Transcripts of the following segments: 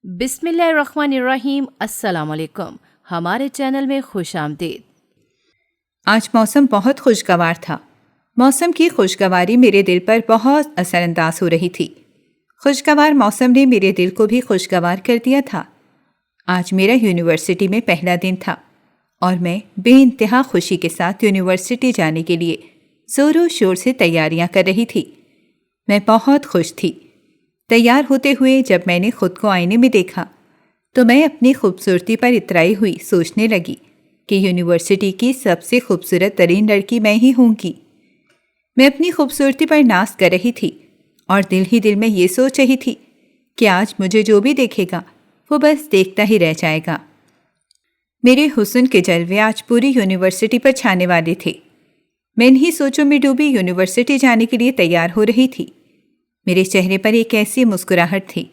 بسم اللہ الرحمن الرحیم۔ السلام علیکم، ہمارے چینل میں خوش آمدید۔ آج موسم بہت خوشگوار تھا۔ موسم کی خوشگواری میرے دل پر بہت اثر انداز ہو رہی تھی۔ خوشگوار موسم نے میرے دل کو بھی خوشگوار کر دیا تھا۔ آج میرا یونیورسٹی میں پہلا دن تھا اور میں بے انتہا خوشی کے ساتھ یونیورسٹی جانے کے لیے زور و شور سے تیاریاں کر رہی تھی۔ میں بہت خوش تھی۔ تیار ہوتے ہوئے جب میں نے خود کو آئینے میں دیکھا تو میں اپنی خوبصورتی پر اترائی ہوئی سوچنے لگی کہ یونیورسٹی کی سب سے خوبصورت ترین لڑکی میں ہی ہوں گی۔ میں اپنی خوبصورتی پر ناز کر رہی تھی اور دل ہی دل میں یہ سوچ رہی تھی کہ آج مجھے جو بھی دیکھے گا وہ بس دیکھتا ہی رہ جائے گا۔ میرے حسن کے جلوے آج پوری یونیورسٹی پر چھانے والے تھے۔ میں انہی سوچوں میں ڈوبی یونیورسٹی جانے کے لیے تیار ہو رہی تھی۔ میرے چہرے پر ایک ایسی مسکراہٹ تھی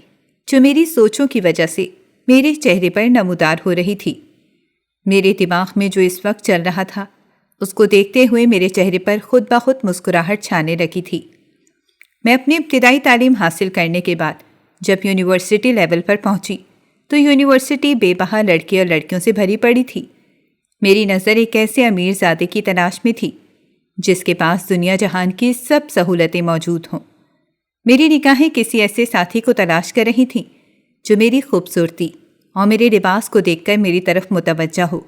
جو میری سوچوں کی وجہ سے میرے چہرے پر نمودار ہو رہی تھی۔ میرے دماغ میں جو اس وقت چل رہا تھا اس کو دیکھتے ہوئے میرے چہرے پر خود بخود مسکراہٹ چھانے لگی تھی۔ میں اپنی ابتدائی تعلیم حاصل کرنے کے بعد جب یونیورسٹی لیول پر پہنچی تو یونیورسٹی بے بہا لڑکے اور لڑکیوں سے بھری پڑی تھی۔ میری نظر ایک ایسے امیر زادے کی تلاش میں تھی جس کے پاس دنیا جہان کی سب سہولتیں موجود ہوں۔ میری نگاہیں کسی ایسے ساتھی کو تلاش کر رہی تھیں جو میری خوبصورتی اور میرے لباس کو دیکھ کر میری طرف متوجہ ہو،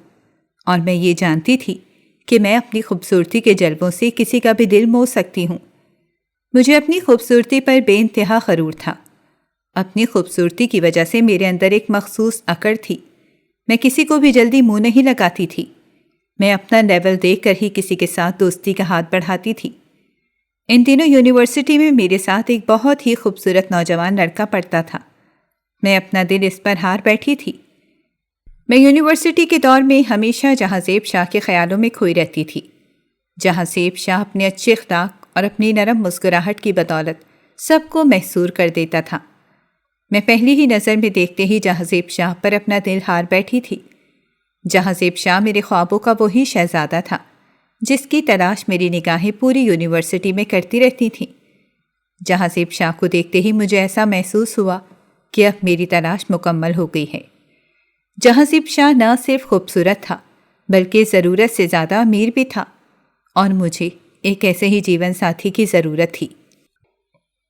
اور میں یہ جانتی تھی کہ میں اپنی خوبصورتی کے جلووں سے کسی کا بھی دل موہ سکتی ہوں۔ مجھے اپنی خوبصورتی پر بے انتہا غرور تھا۔ اپنی خوبصورتی کی وجہ سے میرے اندر ایک مخصوص اکڑ تھی۔ میں کسی کو بھی جلدی منہ نہیں لگاتی تھی۔ میں اپنا لیول دیکھ کر ہی کسی کے ساتھ دوستی کا ہاتھ بڑھاتی تھی۔ ان دنوں یونیورسٹی میں میرے ساتھ ایک بہت ہی خوبصورت نوجوان لڑکا پڑھتا تھا۔ میں اپنا دل اس پر ہار بیٹھی تھی۔ میں یونیورسٹی کے دور میں ہمیشہ جہاں-زیب شاہ کے خیالوں میں کھوئی رہتی تھی۔ جہاں-زیب شاہ اپنے اچھے اخلاق اور اپنی نرم مسکراہٹ کی بدولت سب کو محصور کر دیتا تھا۔ میں پہلی ہی نظر میں دیکھتے ہی جہاں-زیب شاہ پر اپنا دل ہار بیٹھی تھی۔ جہاں-زیب شاہ میرے خوابوں کا وہی شہزادہ تھا جس کی تلاش میری نگاہیں پوری یونیورسٹی میں کرتی رہتی تھیں۔ جہاں-زیب شاہ کو دیکھتے ہی مجھے ایسا محسوس ہوا کہ اب میری تلاش مکمل ہو گئی ہے۔ جہاں-زیب شاہ نہ صرف خوبصورت تھا بلکہ ضرورت سے زیادہ امیر بھی تھا، اور مجھے ایک ایسے ہی جیون ساتھی کی ضرورت تھی۔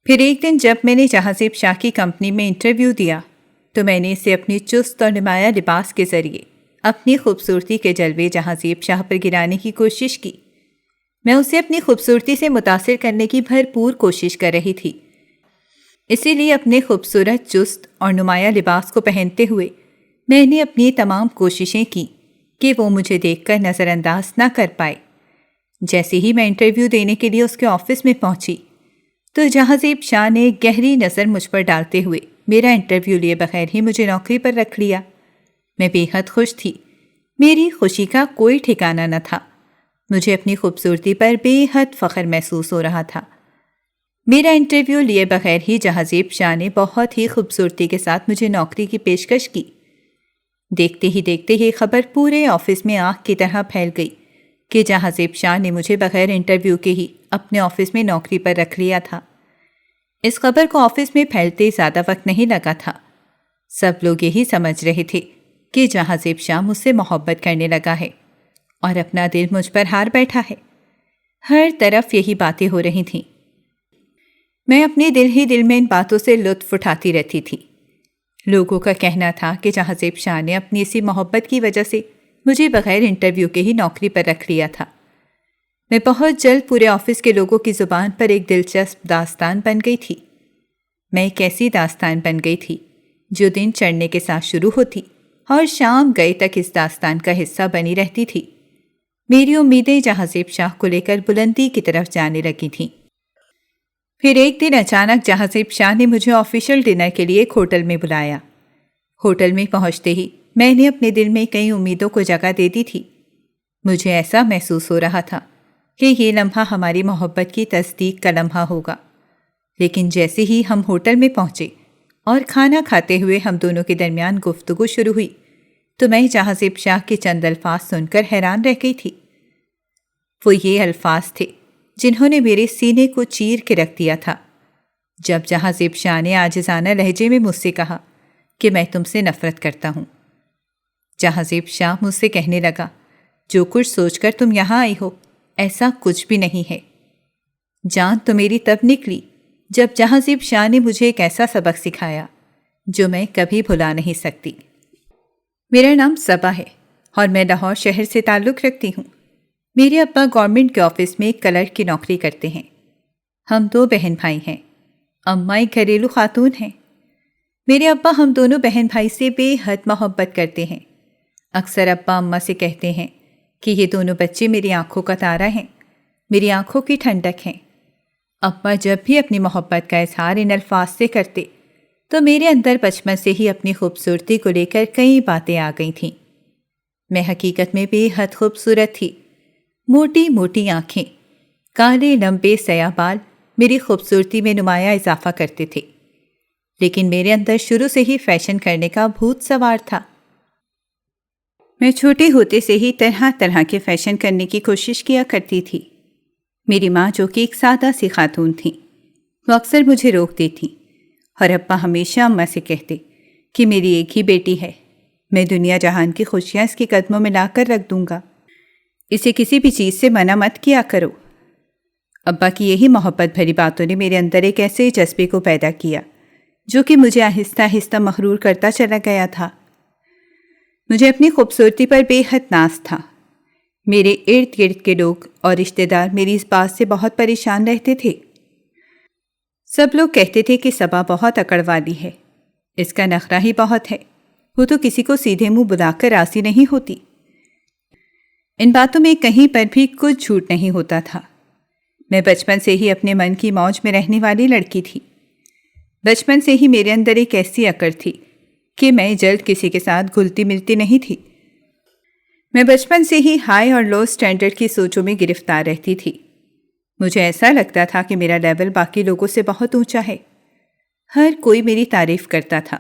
پھر ایک دن جب میں نے جہاں-زیب شاہ کی کمپنی میں انٹرویو دیا تو میں نے اسے اپنی چست اور نمایاں لباس کے ذریعے اپنی خوبصورتی کے جلوے جہاں-زیب شاہ پر گرانے کی کوشش کی۔ میں اسے اپنی خوبصورتی سے متاثر کرنے کی بھرپور کوشش کر رہی تھی۔ اسی لیے اپنے خوبصورت چست اور نمایاں لباس کو پہنتے ہوئے میں نے اپنی تمام کوششیں کی کہ وہ مجھے دیکھ کر نظر انداز نہ کر پائے۔ جیسے ہی میں انٹرویو دینے کے لیے اس کے آفس میں پہنچی تو جہاں-زیب شاہ نے گہری نظر مجھ پر ڈالتے ہوئے میرا انٹرویو لیے بغیر ہی مجھے نوکری پر رکھ لیا۔ میں بے حد خوش تھی۔ میری خوشی کا کوئی ٹھکانہ نہ تھا۔ مجھے اپنی خوبصورتی پر بے حد فخر محسوس ہو رہا تھا۔ میرا انٹرویو لیے بغیر ہی جہاں-زیب شاہ نے بہت ہی خوبصورتی کے ساتھ مجھے نوکری کی پیشکش کی۔ دیکھتے ہی دیکھتے یہ خبر پورے آفس میں آگ کی طرح پھیل گئی کہ جہاں-زیب شاہ نے مجھے بغیر انٹرویو کے ہی اپنے آفس میں نوکری پر رکھ لیا تھا۔ اس خبر کو آفس میں پھیلتے زیادہ وقت نہیں لگا تھا۔ سب لوگ یہی سمجھ رہے تھے کہ جہاں-زیب شاہ مجھ سے محبت کرنے لگا ہے اور اپنا دل مجھ پر ہار بیٹھا ہے۔ ہر طرف یہی باتیں ہو رہی تھیں۔ میں اپنے دل ہی دل میں ان باتوں سے لطف اٹھاتی رہتی تھی۔ لوگوں کا کہنا تھا کہ جہاں-زیب شاہ نے اپنی اسی محبت کی وجہ سے مجھے بغیر انٹرویو کے ہی نوکری پر رکھ لیا تھا۔ میں بہت جلد پورے آفس کے لوگوں کی زبان پر ایک دلچسپ داستان بن گئی تھی۔ میں ایک ایسی داستان بن گئی تھی جو دن چڑھنے کے ساتھ شروع ہوتی اور شام گئے تک اس داستان کا حصہ بنی رہتی تھی۔ میری امیدیں جہاں-زیب شاہ کو لے کر بلندی کی طرف جانے لگی تھیں۔ پھر ایک دن اچانک جہاں-زیب شاہ نے مجھے آفیشیل ڈنر کے لیے ایک ہوٹل میں بلایا۔ ہوٹل میں پہنچتے ہی میں نے اپنے دل میں کئی امیدوں کو جگہ دے دی تھی۔ مجھے ایسا محسوس ہو رہا تھا کہ یہ لمحہ ہماری محبت کی تصدیق کا لمحہ ہوگا۔ لیکن جیسے ہی ہم ہوٹل میں پہنچے اور کھانا کھاتے ہوئے ہم دونوں کے درمیان گفتگو شروع ہوئی تو میں جہاں-زیب شاہ کے چند الفاظ سن کر حیران رہ گئی تھی۔ وہ یہ الفاظ تھے جنہوں نے میرے سینے کو چیر کے رکھ دیا تھا۔ جب جہاں-زیب شاہ نے عاجزانہ لہجے میں مجھ سے کہا کہ میں تم سے نفرت کرتا ہوں۔ جہانزیب شاہ مجھ سے کہنے لگا، جو کچھ سوچ کر تم یہاں آئی ہو ایسا کچھ بھی نہیں ہے۔ جان تو میری تب نکلی جب جہانزیب شاہ نے مجھے ایک ایسا سبق سکھایا جو میں کبھی بھلا نہیں سکتی۔ میرا نام صبا ہے اور میں لاہور شہر سے تعلق رکھتی ہوں۔ میرے ابا گورنمنٹ کے آفس میں کلرک کی نوکری کرتے ہیں۔ ہم 2 بہن بھائی ہیں۔ اماں ایک گھریلو خاتون ہیں۔ میرے ابا ہم دونوں بہن بھائی سے بے حد محبت کرتے ہیں۔ اکثر ابا اماں سے کہتے ہیں کہ یہ دونوں بچے میری آنکھوں کا تارا ہیں، میری آنکھوں کی ٹھنڈک ہیں۔ ابا جب بھی اپنی محبت کا اظہار ان الفاظ سے کرتے تو میرے اندر بچپن سے ہی اپنی خوبصورتی کو لے کر کئی باتیں آ گئی تھیں۔ میں حقیقت میں بے حد خوبصورت تھی۔ موٹی موٹی آنکھیں، کالے لمبے سیاہ بال میری خوبصورتی میں نمایاں اضافہ کرتے تھے، لیکن میرے اندر شروع سے ہی فیشن کرنے کا بھوت سوار تھا۔ میں چھوٹے ہوتے سے ہی طرح طرح کے فیشن کرنے کی کوشش کیا کرتی تھی۔ میری ماں جو کہ ایک سادہ سی خاتون تھیں، وہ اکثر مجھے روکتی تھیں اور ابا ہمیشہ اماں سے کہتے کہ میری ایک ہی بیٹی ہے، میں دنیا جہان کی خوشیاں اس کے قدموں میں لا کر رکھ دوں گا، اسے کسی بھی چیز سے منع مت کیا کرو۔ ابا کی یہی محبت بھری باتوں نے میرے اندر ایک ایسے جذبے کو پیدا کیا جو کہ مجھے آہستہ آہستہ مغرور کرتا چلا گیا تھا۔ مجھے اپنی خوبصورتی پر بے حد ناز تھا۔ میرے ارد گرد کے لوگ اور رشتہ دار میری اس بات سے بہت پریشان رہتے تھے۔ سب لوگ کہتے تھے کہ صبا بہت اکڑ والی ہے، اس کا نخرہ ہی بہت ہے، وہ تو کسی کو سیدھے منہ بلا کر راضی نہیں ہوتی۔ ان باتوں میں کہیں پر بھی کچھ جھوٹ نہیں ہوتا تھا۔ میں بچپن سے ہی اپنے من کی موج میں رہنے والی لڑکی تھی۔ بچپن سے ہی میرے اندر ایک ایسی اکڑ تھی کہ میں جلد کسی کے ساتھ گھلتی ملتی نہیں تھی۔ میں بچپن سے ہی ہائی اور لو سٹینڈرڈ کی سوچوں میں گرفتار رہتی تھی۔ مجھے ایسا لگتا تھا کہ میرا لیول باقی لوگوں سے بہت اونچا ہے۔ ہر کوئی میری تعریف کرتا تھا۔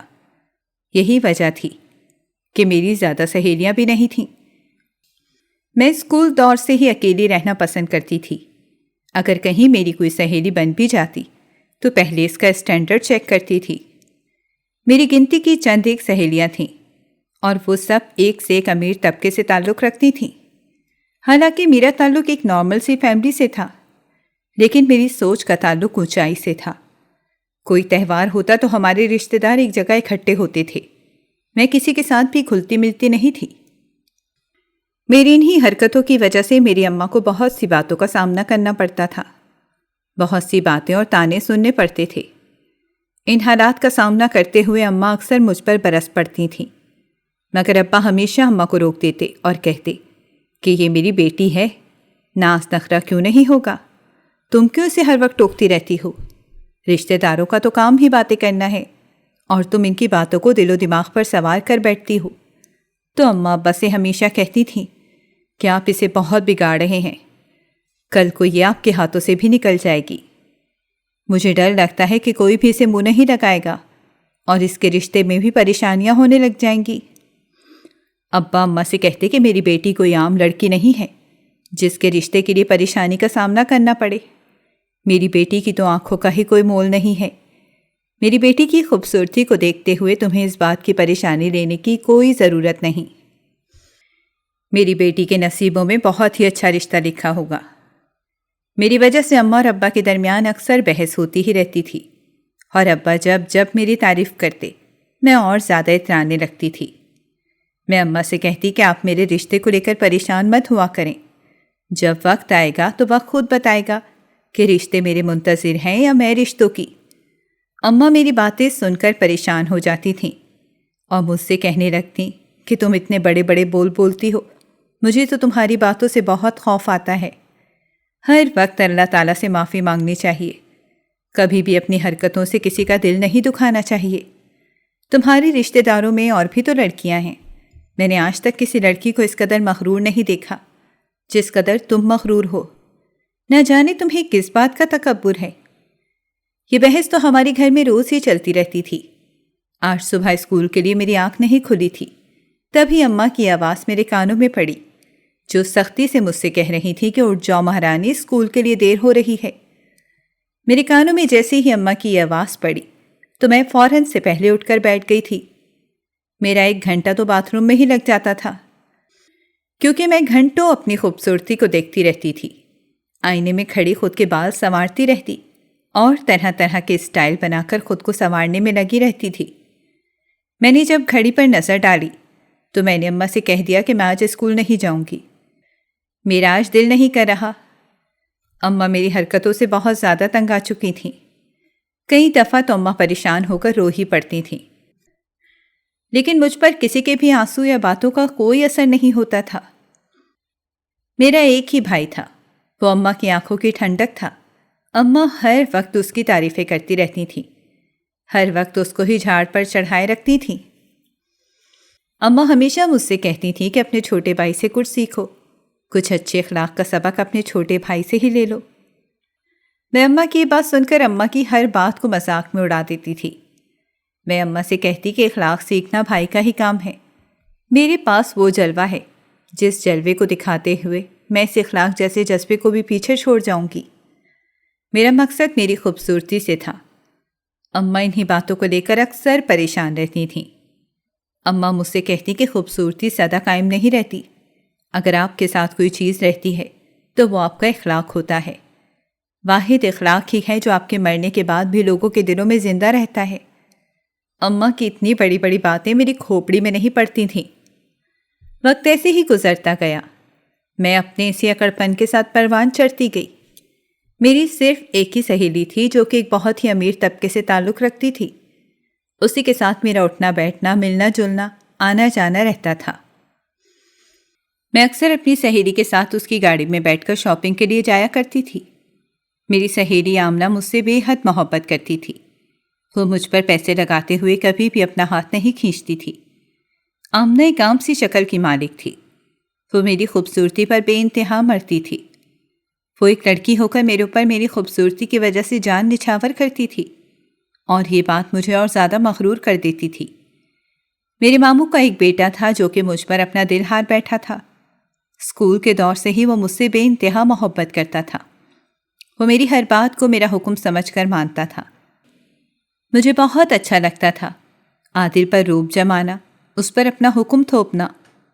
یہی وجہ تھی کہ میری زیادہ سہیلیاں بھی نہیں تھیں۔ میں اسکول دور سے ہی اکیلی رہنا پسند کرتی تھی۔ اگر کہیں میری کوئی سہیلی بن بھی جاتی تو پہلے اس کا اسٹینڈرڈ چیک کرتی تھی۔ میری گنتی کی چند ایک سہیلیاں تھیں اور وہ سب ایک سے ایک امیر طبقے سے تعلق رکھتی تھیں۔ حالانکہ میرا تعلق ایک نارمل سی فیملی سے تھا، لیکن میری سوچ کا تعلق اونچائی سے تھا۔ کوئی تہوار ہوتا تو ہمارے رشتہ دار ایک جگہ اکٹھے ہوتے تھے۔ میں کسی کے ساتھ بھی گھلتی ملتی نہیں تھی۔ میری انہی حرکتوں کی وجہ سے میری اماں کو بہت سی باتوں کا سامنا کرنا پڑتا تھا۔ بہت سی باتیں اور طعنے سننے پڑتے تھے۔ ان حالات کا سامنا کرتے ہوئے اماں اکثر مجھ پر برس پڑتی تھیں، مگر ابا ہمیشہ اماں کو روک دیتے اور کہتے کہ یہ میری بیٹی ہے، ناز نخرہ کیوں نہیں ہوگا، تم کیوں اسے ہر وقت ٹوکتی رہتی ہو؟ رشتہ داروں کا تو کام ہی باتیں کرنا ہے اور تم ان کی باتوں کو دل و دماغ پر سوار کر بیٹھتی ہو۔ تو اماں ابا سے ہمیشہ کہتی تھیں کہ آپ اسے بہت بگاڑ رہے ہیں، کل کو یہ آپ کے ہاتھوں سے بھی نکل جائے گی۔ مجھے ڈر لگتا ہے کہ کوئی بھی اسے منہ نہیں لگائے گا اور اس کے رشتے میں بھی پریشانیاں ہونے لگ جائیں گی۔ ابا اماں سے کہتے کہ میری بیٹی کوئی عام لڑکی نہیں ہے جس کے رشتے کے لیے پریشانی کا سامنا کرنا پڑے۔ میری بیٹی کی تو آنکھوں کا ہی کوئی مول نہیں ہے۔ میری بیٹی کی خوبصورتی کو دیکھتے ہوئے تمہیں اس بات کی پریشانی لینے کی کوئی ضرورت نہیں۔ میری بیٹی کے نصیبوں میں بہت ہی اچھا رشتہ لکھا ہوگا۔ میری وجہ سے اماں اور ابا کے درمیان اکثر بحث ہوتی ہی رہتی تھی، اور ابا جب جب میری تعریف کرتے میں اور زیادہ اترانے لگتی تھی۔ میں اماں سے کہتی کہ آپ میرے رشتے کو لے کر پریشان مت ہوا کریں، جب وقت آئے گا تو وقت خود بتائے گا کہ رشتے میرے منتظر ہیں یا میں رشتوں کی۔ اماں میری باتیں سن کر پریشان ہو جاتی تھیں اور مجھ سے کہنے لگتیں کہ تم اتنے بڑے بڑے بول بولتی ہو، مجھے تو تمہاری باتوں سے بہت خوف آتا ہے۔ ہر وقت اللہ تعالیٰ سے معافی مانگنی چاہیے، کبھی بھی اپنی حرکتوں سے کسی کا دل نہیں دکھانا چاہیے۔ تمہاری رشتہ داروں میں اور بھی تو لڑکیاں ہیں، میں نے آج تک کسی لڑکی کو اس قدر مغرور نہیں دیکھا جس قدر تم مغرور ہو۔ نہ جانے تمہیں کس بات کا تکبر ہے۔ یہ بحث تو ہمارے گھر میں روز ہی چلتی رہتی تھی۔ آج صبح اسکول کے لیے میری آنکھ نہیں کھلی تھی، تبھی اماں کی آواز میرے کانوں میں پڑی، جو سختی سے مجھ سے کہہ رہی تھی کہ اٹھ جاؤ مہارانی، اسکول کے لیے دیر ہو رہی ہے۔ میرے کانوں میں جیسے ہی اماں کی آواز پڑی تو میں فوراً سے پہلے اٹھ کر بیٹھ گئی تھی میرا 1 گھنٹہ تو باتھ روم میں ہی لگ جاتا تھا، کیونکہ میں گھنٹوں اپنی خوبصورتی کو دیکھتی رہتی تھی۔ آئینے میں کھڑی خود کے بال سنوارتی رہتی اور طرح طرح کے اسٹائل بنا کر خود کو سنوارنے میں لگی رہتی تھی۔ میں نے جب گھڑی پر نظر ڈالی تو میں نے اماں سے کہہ دیا کہ میں آج اسکول نہیں جاؤں گی، میرا آج دل نہیں کر رہا۔ اماں میری حرکتوں سے بہت زیادہ تنگ آ چکی تھیں۔ کئی دفعہ تو اماں پریشان ہو کر رو ہی پڑتی تھیں، لیکن مجھ پر کسی کے بھی آنسو یا باتوں کا کوئی اثر نہیں ہوتا تھا۔ میرا ایک ہی بھائی تھا، وہ اماں کی آنکھوں کی ٹھنڈک تھا۔ اماں ہر وقت اس کی تعریفیں کرتی رہتی تھیں، ہر وقت اس کو ہی جھاڑ پر چڑھائے رکھتی تھیں۔ اماں ہمیشہ مجھ سے کہتی تھیں کہ اپنے چھوٹے بھائی سے کچھ سیکھو، کچھ اچھے اخلاق کا سبق اپنے چھوٹے بھائی سے ہی لے لو۔ میں اماں کی یہ بات سن کر اماں کی ہر بات کو مذاق میں اڑا دیتی تھی۔ میں اماں سے کہتی کہ اخلاق سیکھنا بھائی کا ہی کام ہے، میرے پاس وہ جلوہ ہے جس جلوے کو دکھاتے ہوئے میں اس اخلاق جیسے جذبے کو بھی پیچھے چھوڑ جاؤں گی۔ میرا مقصد میری خوبصورتی سے تھا۔ اماں انہی باتوں کو لے کر اکثر پریشان رہتی تھیں۔ اماں مجھ سے کہتی کہ خوبصورتی سدا قائم نہیں رہتی، اگر آپ کے ساتھ کوئی چیز رہتی ہے تو وہ آپ کا اخلاق ہوتا ہے۔ واحد اخلاق ہی ہے جو آپ کے مرنے کے بعد بھی لوگوں کے دلوں میں زندہ رہتا ہے۔ اماں کی اتنی بڑی بڑی باتیں میری کھوپڑی میں نہیں پڑتی تھیں۔ وقت ایسے ہی گزرتا گیا، میں اپنے اسی اکڑپن کے ساتھ پروان چڑھتی گئی۔ میری صرف ایک ہی سہیلی تھی جو کہ ایک بہت ہی امیر طبقے سے تعلق رکھتی تھی، اسی کے ساتھ میرا اٹھنا بیٹھنا، ملنا جلنا، آنا جانا رہتا تھا۔ میں اکثر اپنی سہیلی کے ساتھ اس کی گاڑی میں بیٹھ کر شاپنگ کے لیے جایا کرتی تھی۔ میری سہیلی آمنہ مجھ سے بے حد محبت کرتی تھی، وہ مجھ پر پیسے لگاتے ہوئے کبھی بھی اپنا ہاتھ نہیں کھینچتی تھی۔ آمنہ ایک عام سی شکل کی مالک تھی، وہ میری خوبصورتی پر بے انتہا مرتی تھی۔ وہ ایک لڑکی ہو کر میرے اوپر میری خوبصورتی کی وجہ سے جان نچھاور کرتی تھی، اور یہ بات مجھے اور زیادہ مغرور کر دیتی تھی۔ میرے ماموں کا ایک بیٹا تھا جو کہ مجھ پر اپنا دل ہار بیٹھا تھا۔ اسکول کے دور سے ہی وہ مجھ سے بے انتہا محبت کرتا تھا۔ وہ میری ہر بات کو میرا حکم سمجھ کر مانتا تھا۔ مجھے بہت اچھا لگتا تھا۔ عادل پر روب جمانا، اس پر اپنا حکم تھوپنا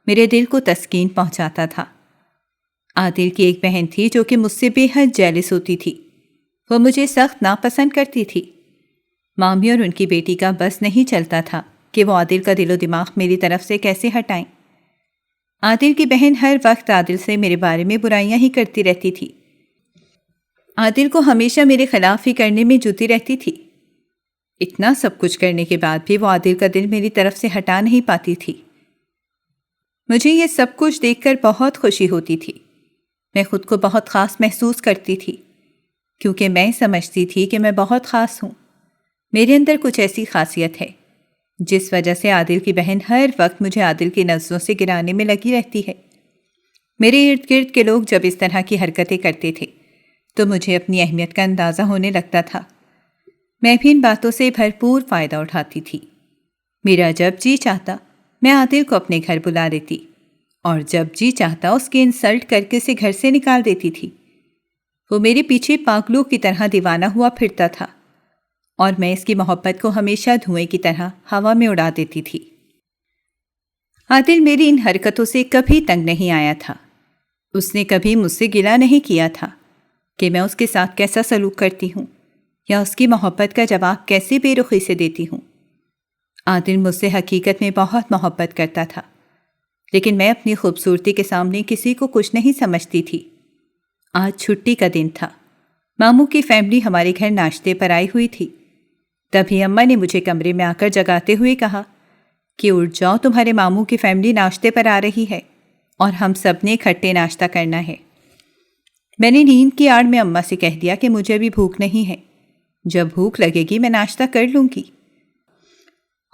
میرے دل کو تسکین پہنچاتا تھا۔ عادل کی ایک بہن تھی جو کہ مجھ سے بے حد جیلس ہوتی تھی، وہ مجھے سخت ناپسند کرتی تھی۔ مامی اور ان کی بیٹی کا بس نہیں چلتا تھا کہ وہ عادل کا دل و دماغ میری طرف سے کیسے ہٹائیں۔ عادل کی بہن ہر وقت عادل سے میرے بارے میں برائیاں ہی کرتی رہتی تھی، عادل کو ہمیشہ میرے خلاف ہی کرنے میں جوتی رہتی تھی۔ اتنا سب کچھ کرنے کے بعد بھی وہ عادل کا دل میری طرف سے ہٹا نہیں پاتی تھی۔ مجھے یہ سب کچھ دیکھ کر بہت خوشی ہوتی تھی، میں خود کو بہت خاص محسوس کرتی تھی، کیونکہ میں سمجھتی تھی کہ میں بہت خاص ہوں۔ میرے اندر کچھ ایسی خاصیت ہے جس وجہ سے عادل کی بہن ہر وقت مجھے عادل کی نظروں سے گرانے میں لگی رہتی ہے۔ میرے ارد گرد کے لوگ جب اس طرح کی حرکتیں کرتے تھے تو مجھے اپنی اہمیت کا اندازہ ہونے لگتا تھا۔ میں بھی ان باتوں سے بھرپور فائدہ اٹھاتی تھی۔ میرا جب جی چاہتا میں عادل کو اپنے گھر بلا لیتی، اور جب جی چاہتا اس کی انسلٹ کر کے اسے گھر سے نکال دیتی تھی۔ وہ میرے پیچھے پاگلوں کی طرح دیوانہ ہوا پھرتا تھا، اور میں اس کی محبت کو ہمیشہ دھوئیں کی طرح ہوا میں اڑا دیتی تھی۔ عادل میری ان حرکتوں سے کبھی تنگ نہیں آیا تھا۔ اس نے کبھی مجھ سے گلہ نہیں کیا تھا کہ میں اس کے ساتھ کیسا سلوک کرتی ہوں یا اس کی محبت کا جواب کیسے بے رخی سے دیتی ہوں۔ عادل مجھ سے حقیقت میں بہت محبت کرتا تھا، لیکن میں اپنی خوبصورتی کے سامنے کسی کو کچھ نہیں سمجھتی تھی۔ آج چھٹی کا دن تھا، ماموں کی فیملی ہمارے گھر ناشتے پر آئی ہوئی تھی۔ تبھی اماں نے مجھے کمرے میں آ کر جگاتے ہوئے کہا کہ اٹھ جاؤ، تمہارے ماموں کی فیملی ناشتے پر آ رہی ہے اور ہم سب نے اکٹھے ناشتہ کرنا ہے۔ میں نے نیند کی آڑ میں اماں سے کہہ دیا کہ مجھے ابھی بھوک نہیں ہے، جب بھوک لگے گی میں ناشتہ کر لوں گی،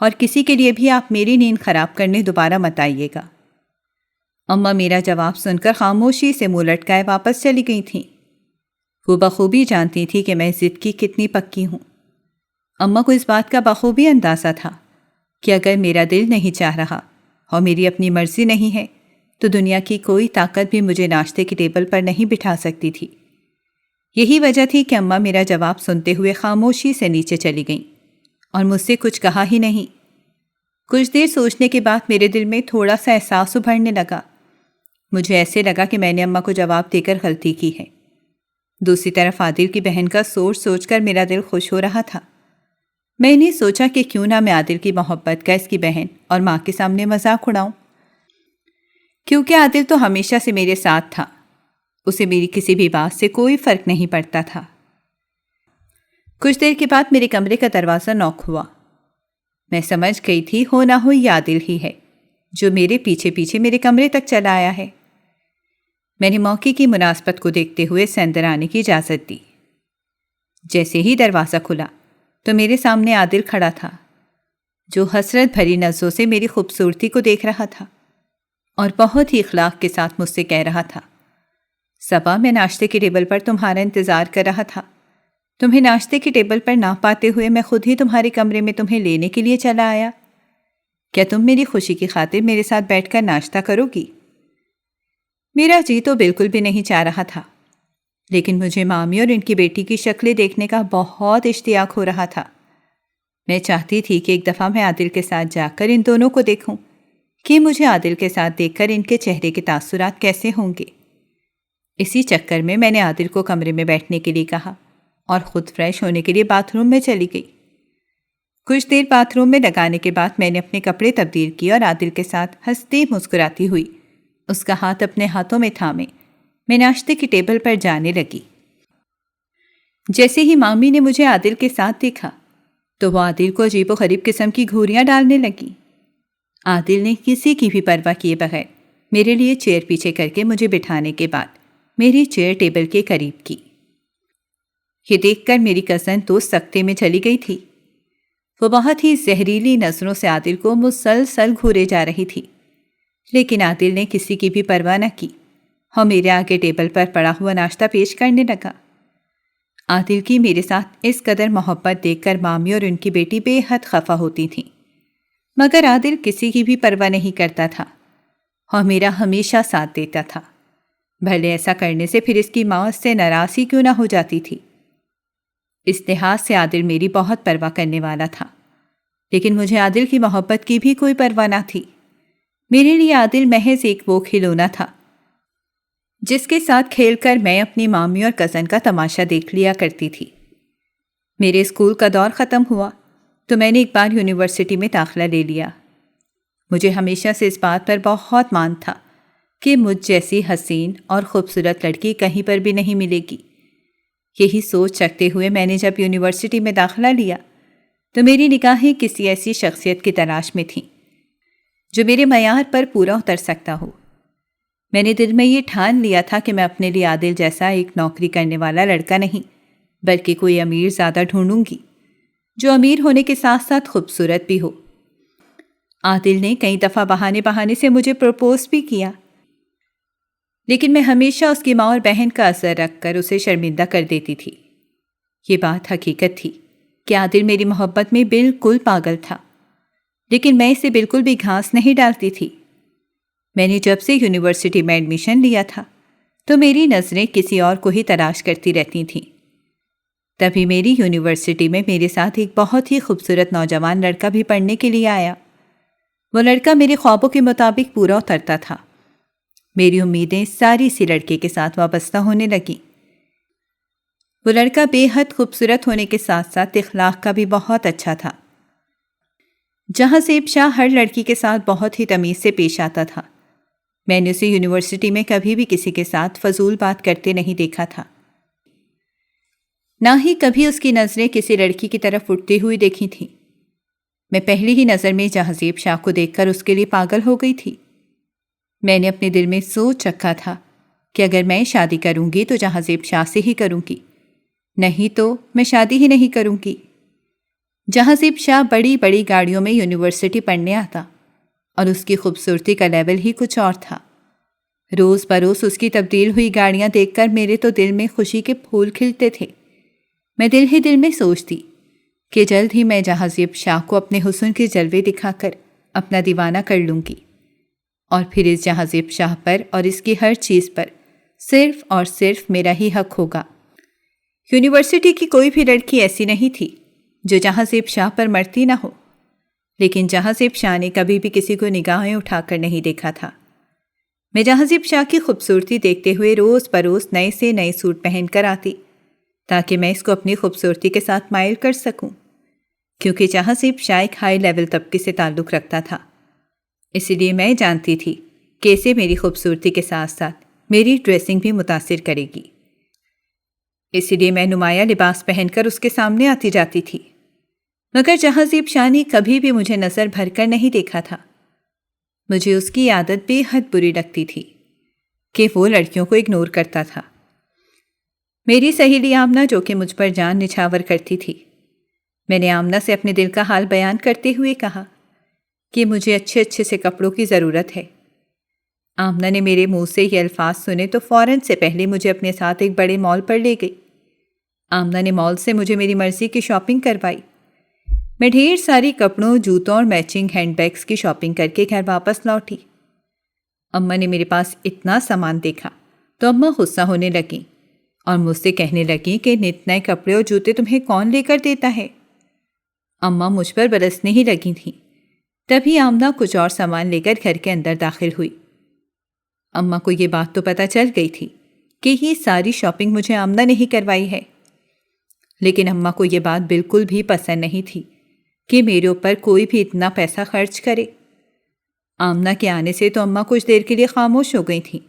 اور کسی کے لیے بھی آپ میری نیند خراب کرنے دوبارہ مت آئیے گا۔ اماں میرا جواب سن کر خاموشی سے منہ لٹکائے واپس چلی گئی تھیں۔ وہ بخوبی جانتی تھی کہ میں ضد کی کتنی پکی ہوں۔ اماں کو اس بات کا بخوبی اندازہ تھا کہ اگر میرا دل نہیں چاہ رہا اور میری اپنی مرضی نہیں ہے تو دنیا کی کوئی طاقت بھی مجھے ناشتے کی ٹیبل پر نہیں بٹھا سکتی تھی۔ یہی وجہ تھی کہ اماں میرا جواب سنتے ہوئے خاموشی سے نیچے چلی گئیں اور مجھ سے کچھ کہا ہی نہیں۔ کچھ دیر سوچنے کے بعد میرے دل میں تھوڑا سا احساس ابھرنے لگا۔ مجھے ایسے لگا کہ میں نے اماں کو جواب دے کر غلطی کی ہے۔ دوسری طرف عادل کی بہن کا سوچ کر میرا دل خوش ہو رہا تھا۔ میں نے سوچا کہ کیوں نہ میں عادل کی محبت کا اس کی بہن اور ماں کے سامنے مذاق اڑاؤں، کیونکہ عادل تو ہمیشہ سے میرے ساتھ تھا، اسے میری کسی بھی بات سے کوئی فرق نہیں پڑتا تھا۔ کچھ دیر کے بعد میرے کمرے کا دروازہ نوک ہوا۔ میں سمجھ گئی تھی ہو نہ ہو یہ عادل ہی ہے جو میرے پیچھے پیچھے میرے کمرے تک چلا آیا ہے۔ میں نے موقع کی مناسبت کو دیکھتے ہوئے اسے اندر آنے کی اجازت دی۔ جیسے ہی دروازہ کھلا تو میرے سامنے عادل کھڑا تھا، جو حسرت بھری نظروں سے میری خوبصورتی کو دیکھ رہا تھا اور بہت ہی اخلاق کے ساتھ مجھ سے کہہ رہا تھا، صبا میں ناشتے کی ٹیبل پر تمہارا انتظار کر رہا تھا، تمہیں ناشتے کی ٹیبل پر نہ پاتے ہوئے میں خود ہی تمہارے کمرے میں تمہیں لینے کے لیے چلا آیا۔ کیا تم میری خوشی کی خاطر میرے ساتھ بیٹھ کر ناشتہ کرو گی؟ میرا جی تو بالکل بھی نہیں چاہ رہا تھا، لیکن مجھے مامی اور ان کی بیٹی کی شکلیں دیکھنے کا بہت اشتیاق ہو رہا تھا۔ میں چاہتی تھی کہ ایک دفعہ میں عادل کے ساتھ جا کر ان دونوں کو دیکھوں کہ مجھے عادل کے ساتھ دیکھ کر ان کے چہرے کے تاثرات کیسے ہوں گے۔ اسی چکر میں نے عادل کو کمرے میں بیٹھنے کے لیے کہا اور خود فریش ہونے کے لیے باتھ روم میں چلی گئی۔ کچھ دیر باتھ روم میں لگانے کے بعد میں نے اپنے کپڑے تبدیل کیے اور عادل کے ساتھ ہنستی مسکراتی ہوئی اس کا ہاتھ اپنے ہاتھوں میں تھامے میں ناشتے کی ٹیبل پر جانے لگی۔ جیسے ہی مامی نے مجھے عادل کے ساتھ دیکھا تو وہ عادل کو عجیب و غریب قسم کی گھوریاں ڈالنے لگی۔ عادل نے کسی کی بھی پرواہ کیے بغیر میرے لیے چیئر پیچھے کر کے مجھے بٹھانے کے بعد میری چیئر ٹیبل کے قریب کی۔ یہ دیکھ کر میری کزن تو سکتے میں چلی گئی تھی۔ وہ بہت ہی زہریلی نظروں سے عادل کو مسلسل گھورے جا رہی تھی، لیکن عادل نے کسی کی بھی پرواہ نہ کی اور میرے آگے ٹیبل پر پڑا ہوا ناشتہ پیش کرنے لگا۔ عادل کی میرے ساتھ اس قدر محبت دیکھ کر مامی اور ان کی بیٹی بے حد خفا ہوتی تھیں، مگر عادل کسی کی بھی پرواہ نہیں کرتا تھا اور میرا ہمیشہ ساتھ دیتا تھا، بھلے ایسا کرنے سے پھر اس کی ماں اس سے ناراض ہی کیوں نہ ہو جاتی تھی۔ اس لحاظ سے عادل میری بہت پرواہ کرنے والا تھا، لیکن مجھے عادل کی محبت کی بھی کوئی پرواہ نہ تھی۔ میرے لیے عادل محض ایک وہ کھلونا تھا جس کے ساتھ کھیل کر میں اپنی مامی اور کزن کا تماشا دیکھ لیا کرتی تھی۔ میرے اسکول کا دور ختم ہوا تو میں نے ایک بار یونیورسٹی میں داخلہ لے لیا۔ مجھے ہمیشہ سے اس بات پر بہت مان تھا کہ مجھ جیسی حسین اور خوبصورت لڑکی کہیں پر بھی نہیں ملے گی۔ یہی سوچ رکھتے ہوئے میں نے جب یونیورسٹی میں داخلہ لیا تو میری نگاہیں کسی ایسی شخصیت کی تلاش میں تھیں جو میرے معیار پر پورا اتر سکتا ہو۔ میں نے دل میں یہ ٹھان لیا تھا کہ میں اپنے لیے عادل جیسا ایک نوکری کرنے والا لڑکا نہیں بلکہ کوئی امیر زیادہ ڈھونڈوں گی جو امیر ہونے کے ساتھ ساتھ خوبصورت بھی ہو۔ عادل نے کئی دفعہ بہانے سے مجھے پرپوز بھی کیا، لیکن میں ہمیشہ اس کی ماں اور بہن کا اثر رکھ کر اسے شرمندہ کر دیتی تھی۔ یہ بات حقیقت تھی کہ عادل میری محبت میں بالکل پاگل تھا، لیکن میں اسے بالکل بھی گھاس نہیں ڈالتی تھی۔ میں نے جب سے یونیورسٹی میں ایڈمیشن لیا تھا تو میری نظریں کسی اور کو ہی تلاش کرتی رہتی تھیں۔ تبھی میری یونیورسٹی میں میرے ساتھ ایک بہت ہی خوبصورت نوجوان لڑکا بھی پڑھنے کے لیے آیا۔ وہ لڑکا میرے خوابوں کے مطابق پورا اترتا تھا۔ میری امیدیں ساری اسی لڑکے کے ساتھ وابستہ ہونے لگیں۔ وہ لڑکا بے حد خوبصورت ہونے کے ساتھ ساتھ اخلاق کا بھی بہت اچھا تھا۔ جہاں زیب شاہ ہر لڑکی کے ساتھ بہت ہی تمیز سے پیش آتا تھا، میں نے اسے یونیورسٹی میں کبھی بھی کسی کے ساتھ فضول بات کرتے نہیں دیکھا تھا، نہ ہی کبھی اس کی نظریں کسی لڑکی کی طرف اٹھتی ہوئی دیکھی تھیں۔ میں پہلی ہی نظر میں جہازیب شاہ کو دیکھ کر اس کے لیے پاگل ہو گئی تھی۔ میں نے اپنے دل میں سوچ رکھا تھا کہ اگر میں شادی کروں گی تو جہازیب شاہ سے ہی کروں گی، نہیں تو میں شادی ہی نہیں کروں گی۔ جہازیب شاہ بڑی بڑی گاڑیوں میں یونیورسٹی پڑھنے آتا اور اس کی خوبصورتی کا لیول ہی کچھ اور تھا۔ روز بروز اس کی تبدیل ہوئی گاڑیاں دیکھ کر میرے تو دل میں خوشی کے پھول کھلتے تھے۔ میں دل ہی دل میں سوچتی کہ جلد ہی میں جہازیب شاہ کو اپنے حسن کے جلوے دکھا کر اپنا دیوانہ کر لوں گی، اور پھر اس جہازیب شاہ پر اور اس کی ہر چیز پر صرف اور صرف میرا ہی حق ہوگا۔ یونیورسٹی کی کوئی بھی لڑکی ایسی نہیں تھی جو جہازیب شاہ پر مرتی نہ ہو، لیکن جہاں شاہ نے کبھی بھی کسی کو نگاہیں اٹھا کر نہیں دیکھا تھا۔ میں جہاں شاہ کی خوبصورتی دیکھتے ہوئے روز بروز نئے سے نئے سوٹ پہن کر آتی تاکہ میں اس کو اپنی خوبصورتی کے ساتھ مائل کر سکوں، کیونکہ جہاں شاہ ایک ہائی لیول طبقے سے تعلق رکھتا تھا، اسی لیے میں جانتی تھی کہ اسے میری خوبصورتی کے ساتھ ساتھ میری ڈریسنگ بھی متاثر کرے گی، اسی لیے میں نمایاں لباس پہن کر اس کے سامنے آتی جاتی تھی۔ مگر جہاں شاہ نے کبھی بھی مجھے نظر بھر کر نہیں دیکھا تھا۔ مجھے اس کی عادت بے حد بری لگتی تھی کہ وہ لڑکیوں کو اگنور کرتا تھا۔ میری سہیلی آمنہ جو کہ مجھ پر جان نچھاور کرتی تھی، میں نے آمنہ سے اپنے دل کا حال بیان کرتے ہوئے کہا کہ مجھے اچھے اچھے سے کپڑوں کی ضرورت ہے۔ آمنہ نے میرے منہ سے یہ الفاظ سنے تو فوراً سے پہلے مجھے اپنے ساتھ ایک بڑے مال پر لے گئی۔ آمنہ نے مال سے مجھے میری مرضی کی شاپنگ کروائی۔ میں ڈھیر ساری کپڑوں، جوتوں اور میچنگ ہینڈ بیگز کی شاپنگ کر کے گھر واپس لوٹی۔ اماں نے میرے پاس اتنا سامان دیکھا تو اماں غصہ ہونے لگیں اور مجھ سے کہنے لگیں کہ نت نئے کپڑے اور جوتے تمہیں کون لے کر دیتا ہے۔ اماں مجھ پر برسنے ہی لگی تھیں۔ تبھی آمنہ کچھ اور سامان لے کر گھر کے اندر داخل ہوئی۔ اماں کو یہ بات تو پتہ چل گئی تھی کہ یہ ساری شاپنگ مجھے آمنہ نے ہی کروائی ہے، لیکن اماں کو یہ بات بالکل بھی پسند نہیں تھی کہ میرے اوپر کوئی بھی اتنا پیسہ خرچ کرے۔ آمنہ کے آنے سے تو اماں کچھ دیر کے لیے خاموش ہو گئی تھیں،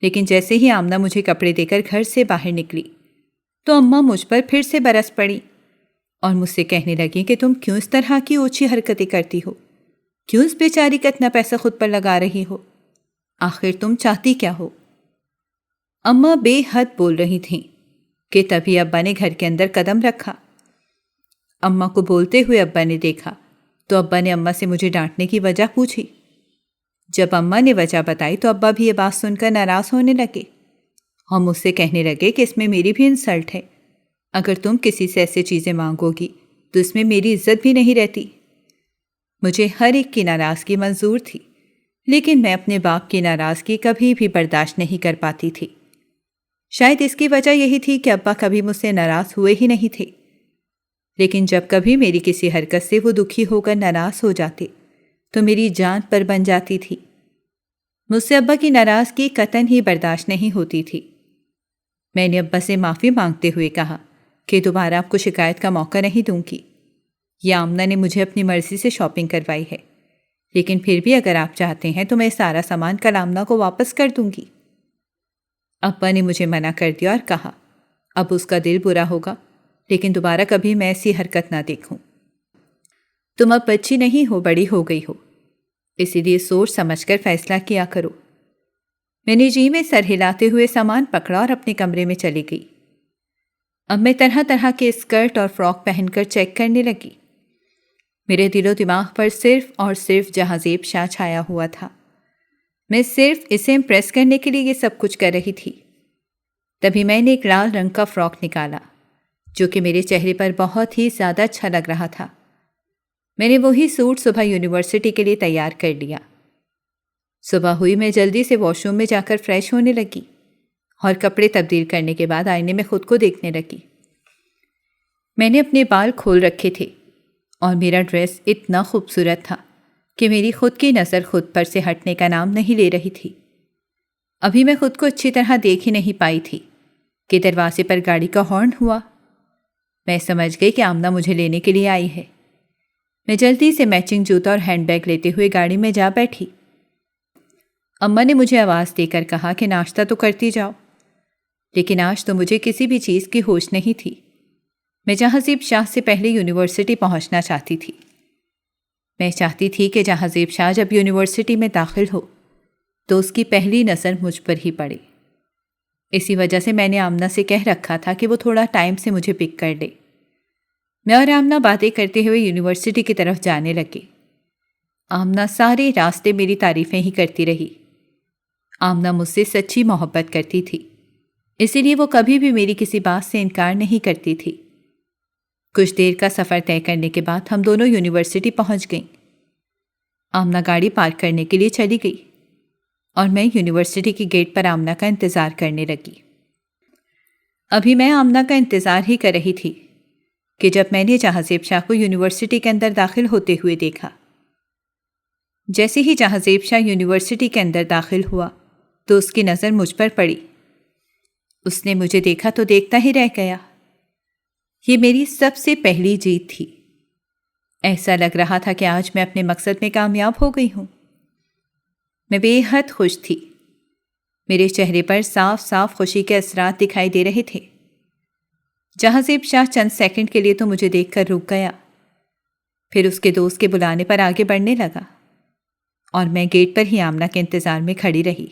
لیکن جیسے ہی آمنہ مجھے کپڑے دے کر گھر سے باہر نکلی تو اماں مجھ پر پھر سے برس پڑی اور مجھ سے کہنے لگیں کہ تم کیوں اس طرح کی اوچھی حرکتیں کرتی ہو، کیوں اس بیچاری کا اتنا پیسہ خود پر لگا رہی ہو، آخر تم چاہتی کیا ہو؟ اماں بے حد بول رہی تھیں کہ تبھی ابا نے گھر کے اندر قدم رکھا۔ اماں کو بولتے ہوئے ابا نے دیکھا تو ابا نے اماں سے مجھے ڈانٹنے کی وجہ پوچھی۔ جب اماں نے وجہ بتائی تو ابا بھی یہ بات سن کر ناراض ہونے لگے اور مجھ سے کہنے لگے کہ اس میں میری بھی انسلٹ ہے، اگر تم کسی سے ایسے چیزیں مانگو گی تو اس میں میری عزت بھی نہیں رہتی۔ مجھے ہر ایک کی ناراضگی منظور تھی، لیکن میں اپنے باپ کی ناراضگی کبھی بھی برداشت نہیں کر پاتی تھی۔ شاید اس کی وجہ یہی تھی کہ ابا کبھی مجھ سے ناراض ہوئے ہی نہیں تھے، لیکن جب کبھی میری کسی حرکت سے وہ دکھی ہو کر ناراض ہو جاتے تو میری جان پر بن جاتی تھی۔ مجھ سے ابا کی ناراضگی قطعاً ہی برداشت نہیں ہوتی تھی۔ میں نے ابا سے معافی مانگتے ہوئے کہا کہ دوبارہ آپ کو شکایت کا موقع نہیں دوں گی۔ یہ آمنہ نے مجھے اپنی مرضی سے شاپنگ کروائی ہے، لیکن پھر بھی اگر آپ چاہتے ہیں تو میں سارا سامان کل آمنہ کو واپس کر دوں گی۔ ابا نے مجھے منع کر دیا اور کہا اب اس کا دل برا ہوگا، لیکن دوبارہ کبھی میں ایسی حرکت نہ دیکھوں۔ تم اب بچی نہیں ہو، بڑی ہو گئی ہو، اسی لیے سوچ سمجھ کر فیصلہ کیا کرو۔ میں نے جی میں سر ہلاتے ہوئے سامان پکڑا اور اپنے کمرے میں چلی گئی۔ اب میں طرح طرح کے اسکرٹ اور فراک پہن کر چیک کرنے لگی۔ میرے دل و دماغ پر صرف اور صرف جہازیب شاہ چھایا ہوا تھا۔ میں صرف اسے امپریس کرنے کے لیے یہ سب کچھ کر رہی تھی۔ تبھی میں نے ایک لال رنگ کا فراک نکالا جو کہ میرے چہرے پر بہت ہی زیادہ اچھا لگ رہا تھا۔ میں نے وہی سوٹ صبح یونیورسٹی کے لیے تیار کر لیا۔ صبح ہوئی، میں جلدی سے واش روم میں جا کر فریش ہونے لگی اور کپڑے تبدیل کرنے کے بعد آئینے میں خود کو دیکھنے لگی۔ میں نے اپنے بال کھول رکھے تھے اور میرا ڈریس اتنا خوبصورت تھا کہ میری خود کی نظر خود پر سے ہٹنے کا نام نہیں لے رہی تھی۔ ابھی میں خود کو اچھی طرح دیکھ ہی نہیں پائی تھی کہ دروازے پر گاڑی کا ہارن ہوا۔ میں سمجھ گئی کہ آمنہ مجھے لینے کے لیے آئی ہے۔ میں جلدی سے میچنگ جوتا اور ہینڈ بیگ لیتے ہوئے گاڑی میں جا بیٹھی۔ اماں نے مجھے آواز دے کر کہا کہ ناشتہ تو کرتی جاؤ، لیکن آج تو مجھے کسی بھی چیز کی ہوش نہیں تھی۔ میں جہازیب شاہ سے پہلے یونیورسٹی پہنچنا چاہتی تھی۔ میں چاہتی تھی کہ جہازیب شاہ جب یونیورسٹی میں داخل ہو تو اس کی پہلی نظر مجھ پر ہی پڑے۔ اسی وجہ سے میں نے آمنہ سے کہہ رکھا تھا کہ وہ تھوڑا ٹائم سے مجھے پک کر لے۔ میں اور آمنہ باتیں کرتے ہوئے یونیورسٹی کی طرف جانے لگے۔ آمنہ سارے راستے میری تعریفیں ہی کرتی رہی۔ آمنہ مجھ سے سچی محبت کرتی تھی، اسی لیے وہ کبھی بھی میری کسی بات سے انکار نہیں کرتی تھی۔ کچھ دیر کا سفر طے کرنے کے بعد ہم دونوں یونیورسٹی پہنچ گئیں۔ آمنہ گاڑی پارک کرنے کے لیے چلی گئی اور میں یونیورسٹی کی گیٹ پر آمنہ کا انتظار کرنے لگی۔ ابھی میں آمنہ کا انتظار ہی کر رہی تھی کہ جب میں نے جہازیب شاہ کو یونیورسٹی کے اندر داخل ہوتے ہوئے دیکھا۔ جیسے ہی جہازیب شاہ یونیورسٹی کے اندر داخل ہوا تو اس کی نظر مجھ پر پڑی۔ اس نے مجھے دیکھا تو دیکھتا ہی رہ گیا۔ یہ میری سب سے پہلی جیت تھی۔ ایسا لگ رہا تھا کہ آج میں اپنے مقصد میں کامیاب ہو گئی ہوں۔ میں بے حد خوش تھی۔ میرے چہرے پر صاف صاف خوشی کے اثرات دکھائی دے رہے تھے۔ جہازیب شاہ چند سیکنڈ کے لیے تو مجھے دیکھ کر رک گیا، پھر اس کے دوست کے بلانے پر آگے بڑھنے لگا اور میں گیٹ پر ہی آمنہ کے انتظار میں کھڑی رہی۔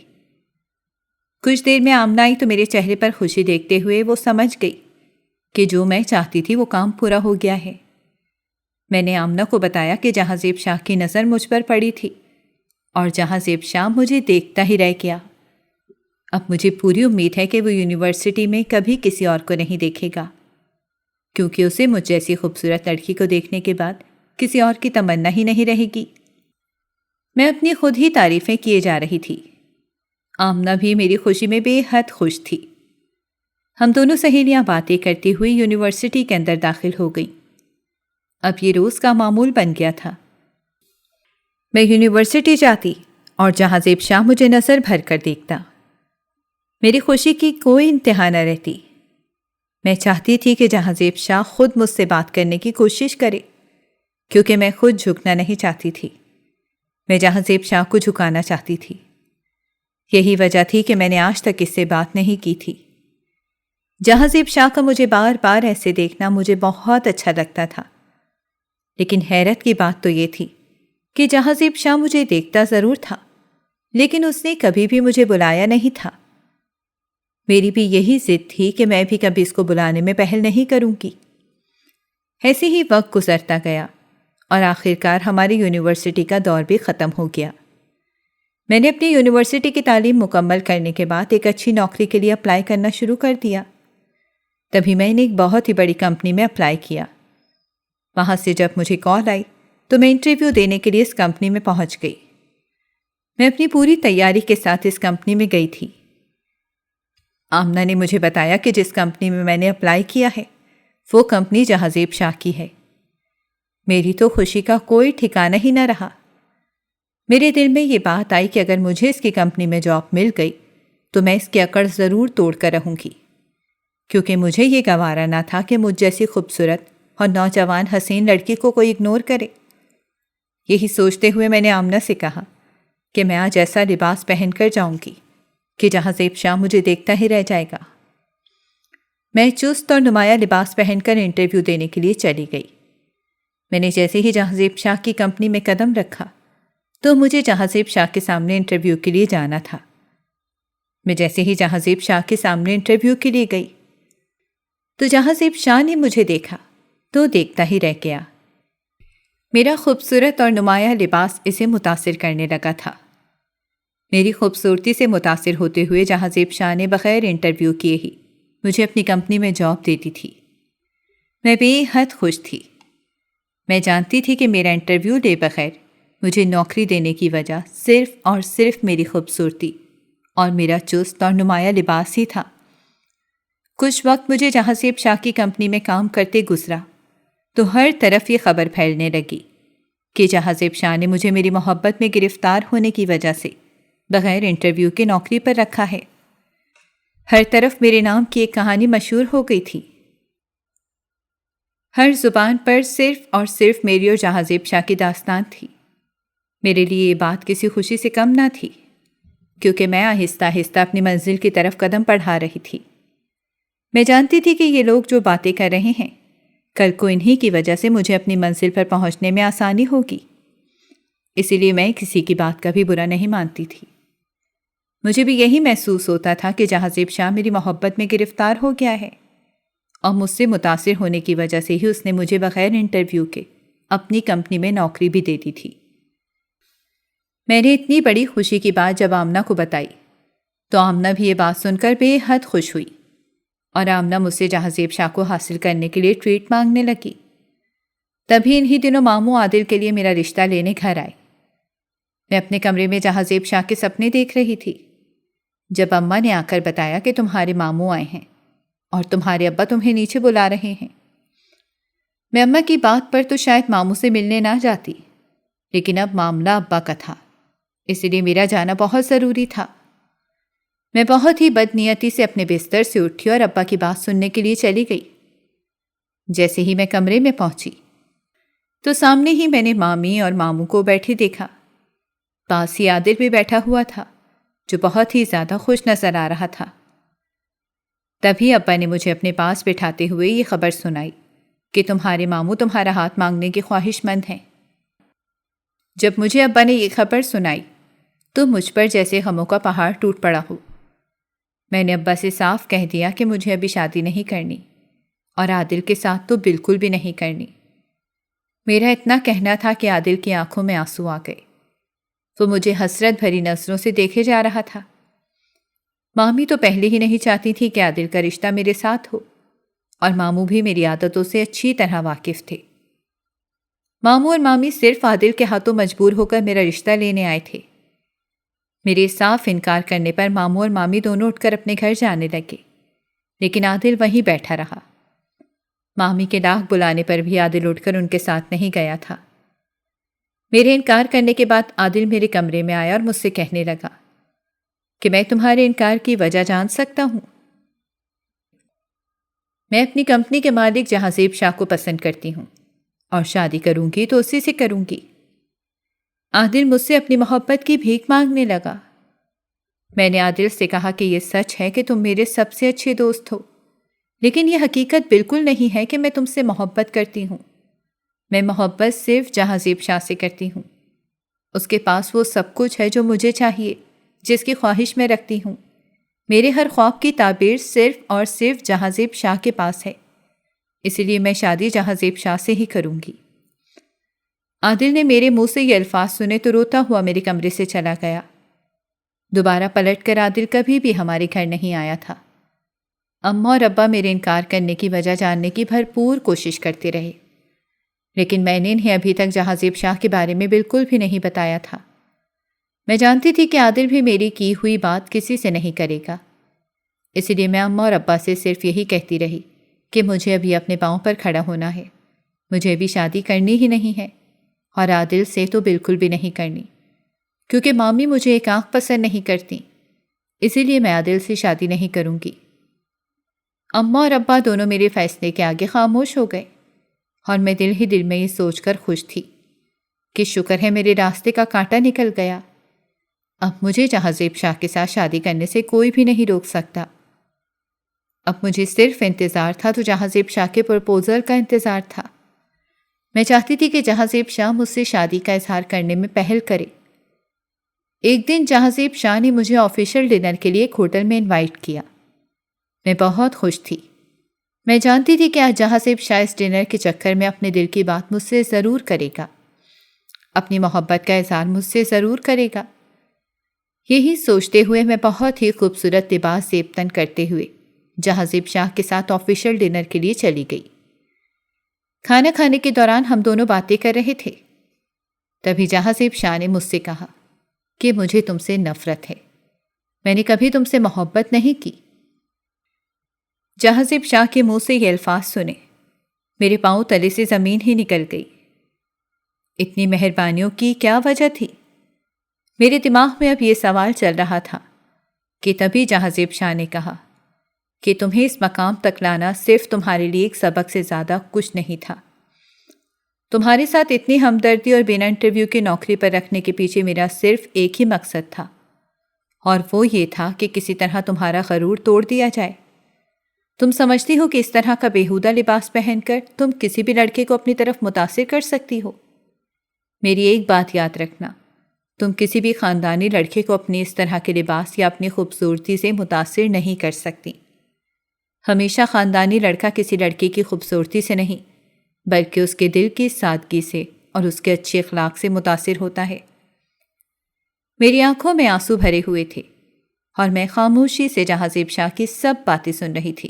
کچھ دیر میں آمنہ آئی تو میرے چہرے پر خوشی دیکھتے ہوئے وہ سمجھ گئی کہ جو میں چاہتی تھی وہ کام پورا ہو گیا ہے۔ میں نے آمنہ کو بتایا کہ جہازیب شاہ کی نظر مجھ پر پڑی تھی اور جہازیب شاہ مجھے دیکھتا ہی رہ گیا۔ اب مجھے پوری امید ہے کہ وہ یونیورسٹی میں کبھی کسی اور کو نہیں دیکھے گا، کیونکہ اسے مجھ جیسی خوبصورت لڑکی کو دیکھنے کے بعد کسی اور کی تمنا ہی نہیں رہے گی۔ میں اپنی خود ہی تعریفیں کیے جا رہی تھی۔ آمنہ بھی میری خوشی میں بے حد خوش تھی۔ ہم دونوں سہیلیاں باتیں کرتی ہوئی یونیورسٹی کے اندر داخل ہو گئیں۔ اب یہ روز کا معمول بن گیا تھا۔ میں یونیورسٹی جاتی اور جہازیب شاہ مجھے نظر بھر کر دیکھتا۔ میری خوشی کی کوئی انتہا نہ رہتی۔ میں چاہتی تھی کہ جہازیب شاہ خود مجھ سے بات کرنے کی کوشش کرے، کیونکہ میں خود جھکنا نہیں چاہتی تھی۔ میں جہازیب شاہ کو جھکانا چاہتی تھی۔ یہی وجہ تھی کہ میں نے آج تک اس سے بات نہیں کی تھی۔ جہازیب شاہ کا مجھے بار بار ایسے دیکھنا مجھے بہت اچھا لگتا تھا، لیکن حیرت کی بات تو یہ تھی کہ جہازیب شاہ مجھے دیکھتا ضرور تھا، لیکن اس نے کبھی بھی مجھے بلایا نہیں تھا۔ میری بھی یہی ضد تھی کہ میں بھی کبھی اس کو بلانے میں پہل نہیں کروں گی۔ ایسے ہی وقت گزرتا گیا اور آخرکار ہماری یونیورسٹی کا دور بھی ختم ہو گیا۔ میں نے اپنی یونیورسٹی کی تعلیم مکمل کرنے کے بعد ایک اچھی نوکری کے لیے اپلائی کرنا شروع کر دیا۔ تبھی میں نے ایک بہت ہی بڑی کمپنی میں اپلائی کیا۔ وہاں سے جب مجھے کال آئی تو میں انٹرویو دینے کے لیے اس کمپنی میں پہنچ گئی۔ میں اپنی پوری تیاری کے ساتھ اس کمپنی میں گئی تھی۔ آمنہ نے مجھے بتایا کہ جس کمپنی میں نے اپلائی کیا ہے وہ کمپنی جہازیب شاہ کی ہے۔ میری تو خوشی کا کوئی ٹھکانہ ہی نہ رہا۔ میرے دل میں یہ بات آئی کہ اگر مجھے اس کی کمپنی میں جاب مل گئی تو میں اس کی اکڑ ضرور توڑ کر رہوں گی، کیونکہ مجھے یہ گوارا نہ تھا کہ مجھ جیسی خوبصورت اور نوجوان حسین لڑکی کو کوئی اگنور کرے۔ یہی سوچتے ہوئے میں نے آمنہ سے کہا کہ میں آج ایسا لباس پہن کر جاؤں گی کہ جہازیب شاہ مجھے دیکھتا ہی رہ جائے گا۔ میں چست اور نمایاں لباس پہن کر انٹرویو دینے کے لیے چلی گئی۔ میں نے جیسے ہی جہازیب شاہ کی کمپنی میں قدم رکھا تو مجھے جہازیب شاہ کے سامنے انٹرویو کے لیے جانا تھا۔ میں جیسے ہی جہازیب شاہ کے سامنے انٹرویو کے لیے گئی تو جہازیب شاہ نے مجھے دیکھا تو دیکھتا ہی رہ گیا۔ میرا خوبصورت اور نمایاں لباس اسے متاثر کرنے لگا تھا۔ میری خوبصورتی سے متاثر ہوتے ہوئے جہازیب شاہ نے بغیر انٹرویو کیے ہی مجھے اپنی کمپنی میں جاب دے دی تھی۔ میں بے حد خوش تھی۔ میں جانتی تھی کہ میرا انٹرویو لے بغیر مجھے نوکری دینے کی وجہ صرف اور صرف میری خوبصورتی اور میرا چست اور نمایاں لباس ہی تھا۔ کچھ وقت مجھے جہازیب شاہ کی کمپنی میں کام کرتے گزرا تو ہر طرف یہ خبر پھیلنے لگی کہ جہازیب شاہ نے مجھے میری محبت میں گرفتار ہونے کی وجہ سے بغیر انٹرویو کے نوکری پر رکھا ہے۔ ہر طرف میرے نام کی ایک کہانی مشہور ہو گئی تھی۔ ہر زبان پر صرف اور صرف میری اور جہازیب شاہ کی داستان تھی۔ میرے لیے یہ بات کسی خوشی سے کم نہ تھی، کیونکہ میں آہستہ آہستہ اپنی منزل کی طرف قدم بڑھا رہی تھی۔ میں جانتی تھی کہ یہ لوگ جو باتیں کر رہے ہیں کل کو انہی کی وجہ سے مجھے اپنی منزل پر پہنچنے میں آسانی ہوگی، اسی لیے میں کسی کی بات کا بھی برا نہیں مانتی تھی۔ مجھے بھی یہی محسوس ہوتا تھا کہ جہازیب شاہ میری محبت میں گرفتار ہو گیا ہے اور مجھ سے متاثر ہونے کی وجہ سے ہی اس نے مجھے بغیر انٹرویو کے اپنی کمپنی میں نوکری بھی دے دی تھی۔ میں نے اتنی بڑی خوشی کی بات جب آمنہ کو بتائی تو آمنہ بھی یہ بات سن کر بے حد خوش ہوئی اور آمنہ مجھ سے جہازیب شاہ کو حاصل کرنے کے لیے ٹریٹ مانگنے لگی۔ تبھی انہی دنوں ماموں عادل کے لیے میرا رشتہ لینے گھر آئے۔ میں اپنے کمرے میں جہازیب شاہ کے سپنے دیکھ رہی تھی جب اماں نے آ کر بتایا کہ تمہارے ماموں آئے ہیں اور تمہارے ابا تمہیں نیچے بلا رہے ہیں۔ میں اماں کی بات پر تو شاید ماموں سے ملنے نہ جاتی، لیکن اب معاملہ ابا کا تھا، اس لیے میرا جانا بہت ضروری تھا۔ میں بہت ہی بدنیتی سے اپنے بستر سے اٹھی اور ابا کی بات سننے کے لیے چلی گئی۔ جیسے ہی میں کمرے میں پہنچی تو سامنے ہی میں نے مامی اور ماموں کو بیٹھے دیکھا۔ پاس ہی عادل بھی بیٹھا ہوا تھا، جو بہت ہی زیادہ خوش نظر آ رہا تھا۔ تبھی ابا نے مجھے اپنے پاس بٹھاتے ہوئے یہ خبر سنائی کہ تمہارے ماموں تمہارا ہاتھ مانگنے کے خواہش مند ہیں۔ جب مجھے ابا نے یہ خبر سنائی تو مجھ پر جیسے غموں کا پہاڑ ٹوٹ پڑا ہو۔ میں نے ابا سے صاف کہہ دیا کہ مجھے ابھی شادی نہیں کرنی، اور عادل کے ساتھ تو بالکل بھی نہیں کرنی۔ میرا اتنا کہنا تھا کہ عادل کی آنکھوں میں آنسو آ گئے۔ وہ مجھے حسرت بھری نظروں سے دیکھے جا رہا تھا۔ مامی تو پہلے ہی نہیں چاہتی تھی کہ عادل کا رشتہ میرے ساتھ ہو، اور ماموں بھی میری عادتوں سے اچھی طرح واقف تھے۔ ماموں اور مامی صرف عادل کے ہاتھوں مجبور ہو کر میرا رشتہ لینے آئے تھے۔ میرے صاف انکار کرنے پر ماموں اور مامی دونوں اٹھ کر اپنے گھر جانے لگے، لیکن عادل وہیں بیٹھا رہا۔ مامی کے ڈاک بلانے پر بھی عادل اٹھ کر ان کے ساتھ نہیں گیا تھا۔ میرے انکار کرنے کے بعد عادل میرے کمرے میں آیا اور مجھ سے کہنے لگا کہ میں تمہارے انکار کی وجہ جان سکتا ہوں؟ میں اپنی کمپنی کے مالک جہازیب شاہ کو پسند کرتی ہوں، اور شادی کروں گی تو اسی سے کروں گی۔ عادل مجھ سے اپنی محبت کی بھیک مانگنے لگا۔ میں نے عادل سے کہا کہ یہ سچ ہے کہ تم میرے سب سے اچھے دوست ہو، لیکن یہ حقیقت بالکل نہیں ہے کہ میں تم سے محبت کرتی ہوں۔ میں محبت صرف جہازیب شاہ سے کرتی ہوں۔ اس کے پاس وہ سب کچھ ہے جو مجھے چاہیے، جس کی خواہش میں رکھتی ہوں۔ میرے ہر خواب کی تعبیر صرف اور صرف جہازیب شاہ کے پاس ہے، اس لیے میں شادی جہازیب شاہ سے ہی کروں گی۔ عادل نے میرے منہ سے یہ الفاظ سنے تو روتا ہوا میرے کمرے سے چلا گیا۔ دوبارہ پلٹ کر عادل کبھی بھی ہمارے گھر نہیں آیا تھا۔ اماں اور ابا میرے انکار کرنے کی وجہ جاننے کی بھرپور کوشش کرتے رہے، لیکن میں نے انہیں ابھی تک جہازیب شاہ کے بارے میں بالکل بھی نہیں بتایا تھا۔ میں جانتی تھی کہ عادل بھی میری کی ہوئی بات کسی سے نہیں کرے گا، اس لیے میں اماں اور ابا سے صرف یہی کہتی رہی کہ مجھے ابھی اپنے پاؤں پر کھڑا ہونا ہے، مجھے ابھی شادی کرنی ہی نہیں ہے، اور عادل سے تو بالکل بھی نہیں کرنی، کیونکہ مامی مجھے ایک آنکھ پسند نہیں کرتی، اسی لیے میں عادل سے شادی نہیں کروں گی۔ اماں اور ابا دونوں میرے فیصلے کے آگے خاموش ہو گئے، اور میں دل ہی دل میں یہ سوچ کر خوش تھی کہ شکر ہے میرے راستے کا کانٹا نکل گیا۔ اب مجھے جہازیب شاہ کے ساتھ شادی کرنے سے کوئی بھی نہیں روک سکتا۔ اب مجھے صرف انتظار تھا تو جہازیب شاہ کے پرپوزل کا انتظار تھا۔ میں چاہتی تھی کہ جہازیب شاہ مجھ سے شادی کا اظہار کرنے میں پہل کرے۔ ایک دن جہازیب شاہ نے مجھے آفیشیل ڈنر کے لیے ایک ہوٹل میں انوائٹ کیا۔ میں بہت خوش تھی۔ میں جانتی تھی کہ آج جہازیب شاہ اس ڈنر کے چکر میں اپنے دل کی بات مجھ سے ضرور کرے گا، اپنی محبت کا اظہار مجھ سے ضرور کرے گا۔ یہی سوچتے ہوئے میں بہت ہی خوبصورت لباس زیب تن کرتے ہوئے جہازیب شاہ کے ساتھ آفیشیل ڈنر کے لیے چلی گئی۔ کھانا کھانے کے دوران ہم دونوں باتیں کر رہے تھے، تبھی جہازیب شاہ نے مجھ سے کہا کہ مجھے تم سے نفرت ہے، میں نے کبھی تم سے محبت نہیں کی۔ جہازیب شاہ کے منہ سے یہ الفاظ سنے میرے پاؤں تلے سے زمین ہی نکل گئی۔ اتنی مہربانیوں کی کیا وجہ تھی؟ میرے دماغ میں اب یہ سوال چل رہا تھا کہ تبھی جہازیب شاہ نے کہا کہ تمہیں اس مقام تک لانا صرف تمہارے لیے ایک سبق سے زیادہ کچھ نہیں تھا۔ تمہارے ساتھ اتنی ہمدردی اور بنا انٹرویو کی نوکری پر رکھنے کے پیچھے میرا صرف ایک ہی مقصد تھا، اور وہ یہ تھا کہ کسی طرح تمہارا غرور توڑ دیا جائے۔ تم سمجھتی ہو کہ اس طرح کا بیہودہ لباس پہن کر تم کسی بھی لڑکے کو اپنی طرف متاثر کر سکتی ہو؟ میری ایک بات یاد رکھنا، تم کسی بھی خاندانی لڑکے کو اپنی اس طرح کے لباس یا اپنی خوبصورتی سے متاثر نہیں کر سکتی۔ ہمیشہ خاندانی لڑکا کسی لڑکی کی خوبصورتی سے نہیں، بلکہ اس کے دل کی سادگی سے اور اس کے اچھے اخلاق سے متاثر ہوتا ہے۔ میری آنکھوں میں آنسو بھرے ہوئے تھے، اور میں خاموشی سے جہازیب شاہ کی سب باتیں سن رہی تھی۔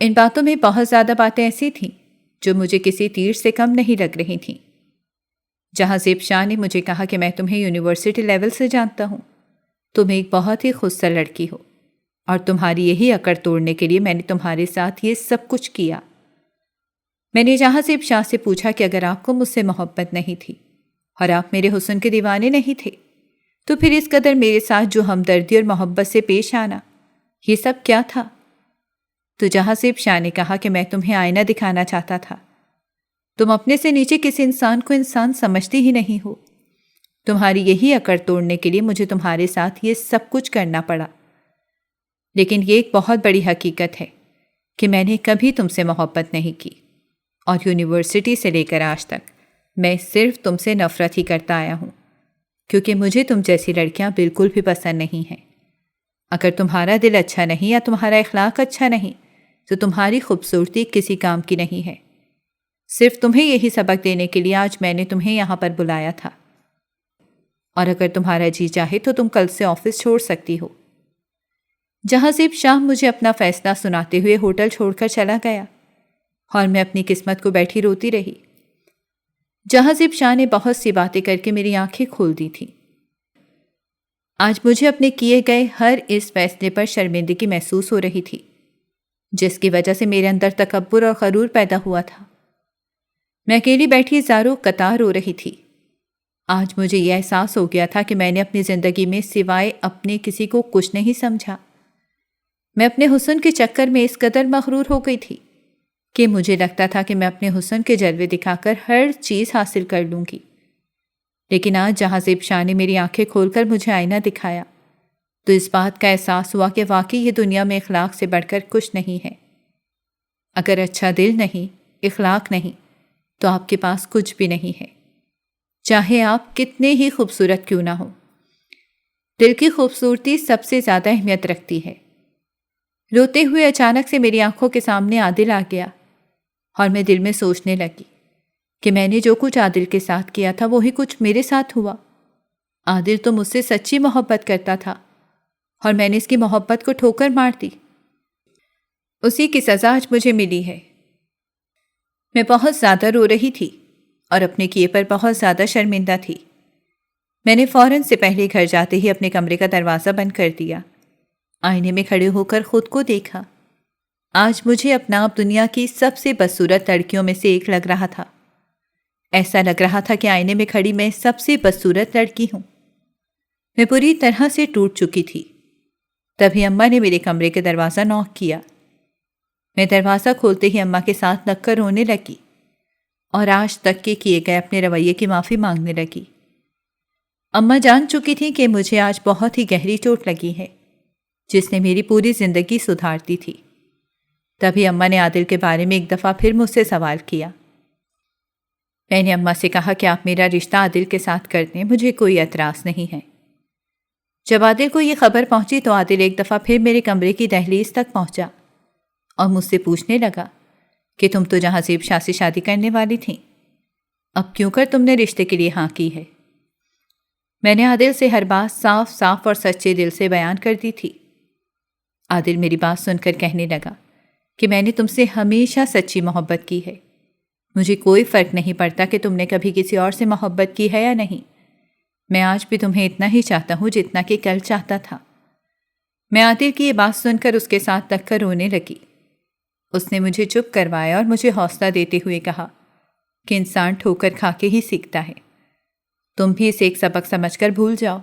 ان باتوں میں بہت زیادہ باتیں ایسی تھیں جو مجھے کسی تیر سے کم نہیں لگ رہی تھیں۔ جہازیب شاہ نے مجھے کہا کہ میں تمہیں یونیورسٹی لیول سے جانتا ہوں، تم ایک بہت ہی خود سر لڑکی ہو، اور تمہاری یہی اکڑ توڑنے کے لیے میں نے تمہارے ساتھ یہ سب کچھ کیا۔ میں نے جہازیب شاہ سے پوچھا کہ اگر آپ کو مجھ سے محبت نہیں تھی اور آپ میرے حسن کے دیوانے نہیں تھے تو پھر اس قدر میرے ساتھ جو ہمدردی اور محبت سے پیش آنا، یہ سب کیا تھا؟ تو جہازیب شاہ نے کہا کہ میں تمہیں آئینہ دکھانا چاہتا تھا۔ تم اپنے سے نیچے کسی انسان کو انسان سمجھتی ہی نہیں ہو۔ تمہاری یہی اکڑ توڑنے کے لیے مجھے تمہارے ساتھ یہ سب کچھ کرنا پڑا، لیکن یہ ایک بہت بڑی حقیقت ہے کہ میں نے کبھی تم سے محبت نہیں کی، اور یونیورسٹی سے لے کر آج تک میں صرف تم سے نفرت ہی کرتا آیا ہوں، کیونکہ مجھے تم جیسی لڑکیاں بالکل بھی پسند نہیں ہیں۔ اگر تمہارا دل اچھا نہیں یا تمہارا اخلاق اچھا نہیں تو تمہاری خوبصورتی کسی کام کی نہیں ہے۔ صرف تمہیں یہی سبق دینے کے لیے آج میں نے تمہیں یہاں پر بلایا تھا، اور اگر تمہارا جی چاہے تو تم کل سے آفس چھوڑ سکتی ہو۔ جہازیب شاہ مجھے اپنا فیصلہ سناتے ہوئے ہوٹل چھوڑ کر چلا گیا، اور میں اپنی قسمت کو بیٹھی روتی رہی۔ جہازیب شاہ نے بہت سی باتیں کر کے میری آنکھیں کھول دی تھیں۔ آج مجھے اپنے کیے گئے ہر اس فیصلے پر شرمندگی محسوس ہو رہی تھی، جس کی وجہ سے میرے اندر تکبر اور غرور پیدا ہوا تھا۔ میں اکیلی بیٹھی زاروں قطار رو رہی تھی۔ آج مجھے یہ احساس ہو گیا تھا کہ میں نے اپنی زندگی میں سوائے اپنے کسی کو کچھ نہیں سمجھا۔ میں اپنے حسن کے چکر میں اس قدر مغرور ہو گئی تھی کہ مجھے لگتا تھا کہ میں اپنے حسن کے جلوے دکھا کر ہر چیز حاصل کر لوں گی۔ لیکن آج جہازیب شاہ نے میری آنکھیں کھول کر مجھے آئینہ دکھایا تو اس بات کا احساس ہوا کہ واقعی یہ دنیا میں اخلاق سے بڑھ کر کچھ نہیں ہے۔ اگر اچھا دل نہیں، اخلاق نہیں، تو آپ کے پاس کچھ بھی نہیں ہے، چاہے آپ کتنے ہی خوبصورت کیوں نہ ہو۔ دل کی خوبصورتی سب سے زیادہ اہمیت رکھتی ہے۔ روتے ہوئے اچانک سے میری آنکھوں کے سامنے عادل آ گیا، اور میں دل میں سوچنے لگی کہ میں نے جو کچھ عادل کے ساتھ کیا تھا وہی کچھ میرے ساتھ ہوا۔ عادل تو مجھ سے سچی محبت کرتا تھا، اور میں نے اس کی محبت کو ٹھوکر مار دی۔ اسی کی سزا آج مجھے ملی ہے۔ میں بہت زیادہ رو رہی تھی اور اپنے کیے پر بہت زیادہ شرمندہ تھی۔ میں نے فوراً سے پہلے گھر جاتے ہی اپنے کمرے کا دروازہ بند کر دیا، آئینے میں کھڑے ہو کر خود کو دیکھا۔ آج مجھے اپنا آپ دنیا کی سب سے بدصورت لڑکیوں میں سے ایک لگ رہا تھا۔ ایسا لگ رہا تھا کہ آئینے میں کھڑی میں سب سے بدصورت لڑکی ہوں۔ میں پوری طرح سے ٹوٹ چکی تھی۔ تبھی اماں نے میرے کمرے کے دروازہ نوک کیا۔ میں دروازہ کھولتے ہی اماں کے ساتھ لگ کر رونے لگی اور آج تک کے کیے گئے اپنے رویے کی معافی مانگنے لگی۔ اماں جان چکی تھی کہ مجھے آج بہت ہی گہری چوٹ لگی ہے، جس نے میری پوری زندگی سدھار دی تھی۔ تبھی اماں نے عادل کے بارے میں ایک دفعہ پھر مجھ سے سوال کیا۔ میں نے اماں سے کہا کہ آپ میرا رشتہ عادل کے ساتھ کر دیں، مجھے کوئی اعتراض نہیں ہے۔ جب عادل کو یہ خبر پہنچی تو عادل ایک دفعہ پھر میرے کمرے کی دہلیز تک پہنچا اور مجھ سے پوچھنے لگا کہ تم تو جہازیب شاہ سے شادی کرنے والی تھیں، اب کیوں کر تم نے رشتے کے لیے ہاں کی ہے؟ میں نے عادل سے ہر بات صاف صاف اور سچے دل سے بیان کر دی تھی۔ عادل میری بات سن کر کہنے لگا کہ میں نے تم سے ہمیشہ سچی محبت کی ہے، مجھے کوئی فرق نہیں پڑتا کہ تم نے کبھی کسی اور سے محبت کی ہے یا نہیں، میں آج بھی تمہیں اتنا ہی چاہتا ہوں جتنا کہ کل چاہتا تھا۔ میں عادل کی یہ بات سن کر اس کے ساتھ لگ کر رونے لگی۔ اس نے مجھے چپ کروایا اور مجھے حوصلہ دیتے ہوئے کہا کہ انسان ٹھوکر کھا کے ہی سیکھتا ہے، تم بھی اسے ایک سبق سمجھ کر بھول جاؤ۔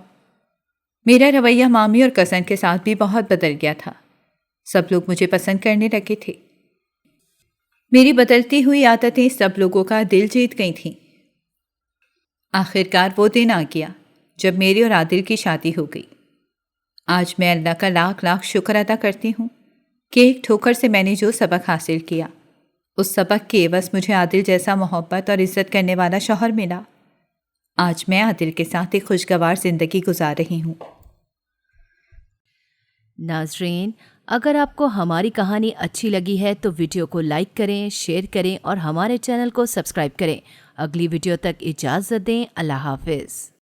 میرا رویہ مامی اور کزن کے ساتھ بھی بہت بدل گیا تھا، سب لوگ مجھے پسند کرنے لگے تھے۔ میری بدلتی ہوئی عادتیں سب لوگوں کا دل جیت گئی تھیں۔ آخرکار وہ دن آ گیا جب میری اور عادل کی شادی ہو گئی۔ آج میں اللہ کا لاکھ لاکھ شکر ادا کرتی ہوں کہ ایک ٹھوکر سے میں نے جو سبق حاصل کیا، اس سبق کے عوض مجھے عادل جیسا محبت اور عزت کرنے والا شوہر ملا۔ آج میں عادل کے ساتھ ایک خوشگوار زندگی گزار رہی ہوں۔ ناظرین، اگر آپ کو ہماری کہانی اچھی لگی ہے تو ویڈیو کو لائک کریں، شیئر کریں اور ہمارے چینل کو سبسکرائب کریں۔ اگلی ویڈیو تک اجازت دیں۔ اللہ حافظ۔